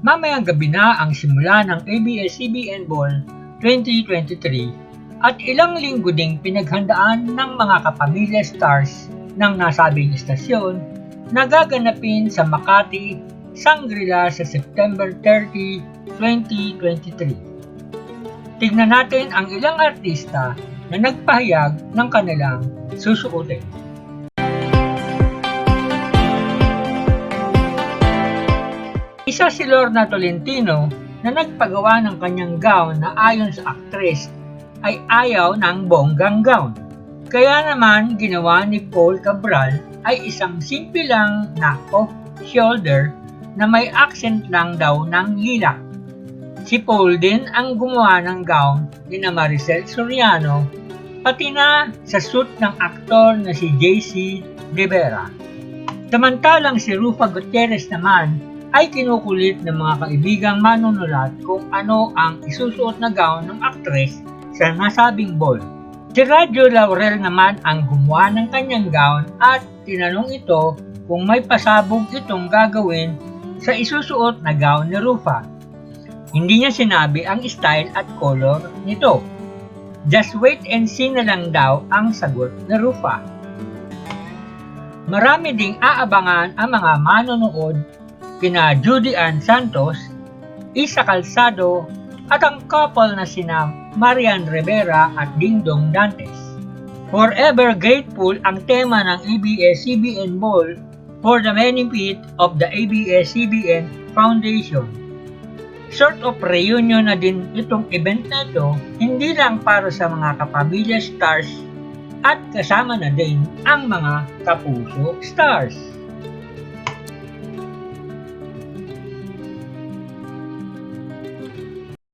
Mamayang gabi na ang simula ng ABS-CBN Ball 2023 at ilang linggo ding pinaghandaan ng mga kapamilya stars ng nasabing istasyon na gaganapin sa Makati, Shangri-La sa September 30, 2023. Tignan natin ang ilang artista na nagpahayag ng kanilang susuotin. Isa si Lorna Tolentino na nagpagawa ng kanyang gown na ayon sa aktres ay ayaw ng bonggang gown. Kaya naman ginawa ni Paul Cabral ay isang simple lang na off-shoulder na may accent lang daw ng lilac. Si Paul din ang gumawa ng gown ni na Maricel Soriano pati na sa suit ng aktor na si JC Rivera. Samantalang si Rufa Gutierrez naman ay kinukulit ng mga kaibigang manunulat kung ano ang isusuot na gown ng aktres sa nasabing ball. Si Radyo Laurel naman ang gumawa ng kanyang gown at tinanong ito kung may pasabog itong gagawin sa isusuot na gown ni Rufa. Hindi niya sinabi ang style at color nito. Just wait and see na lang daw ang sagot ni Rufa. Marami ding aabangan ang mga manonood kina Judy Ann Santos, Isa Calzado at ang couple na sina Marian Rivera at Dingdong Dantes. Forever Grateful ang tema ng ABS-CBN Ball for the benefit of the ABS-CBN Foundation. Sort of reunion na din itong event na ito, hindi lang para sa mga kapamilya stars at kasama na din ang mga kapuso stars.